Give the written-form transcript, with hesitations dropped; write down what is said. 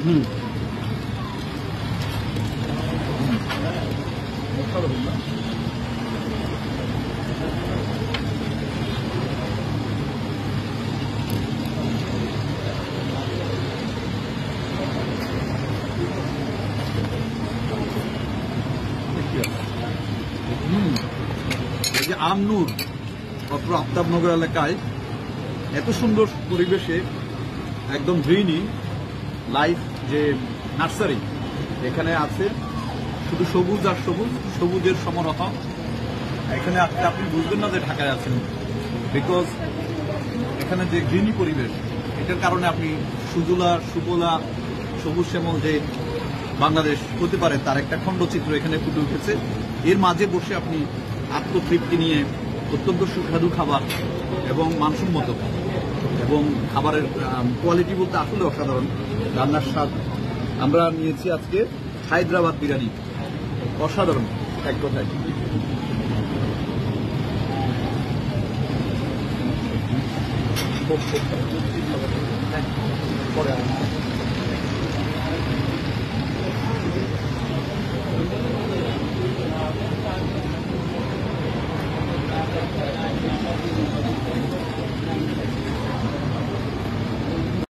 হুম এই যে আমনুর অত্র আফতাবনগর এলাকায় এত সুন্দর পরিবেশে একদম গ্রিনি লাইফ যে নার্সারি এখানে আছে, শুধু সবুজ আর সবুজ, সবুজের সমারোহ। এখানে আসলে আপনি বুঝবেন না যে ঢাকায় আছেন, বিকজ এখানে যে গ্রিনি পরিবেশ, এটার কারণে আপনি সুজলা সুফলা সবুজ শ্যামল যে বাংলাদেশ হতে পারে তার একটা খণ্ডচিত্র এখানে ফুটে উঠেছে। এর মাঝে বসে আপনি আত্মতৃপ্তি নিয়ে অত্যন্ত সুস্বাদু খাবার এবং মানসম্মত এবং খাবারের কোয়ালিটি বলতে আসলে অসাধারণ, রান্নার স্বাদ। আমরা নিয়েছি আজকে হায়দ্রাবাদ বিরিয়ানি, অসাধারণ এক কথায়। পরে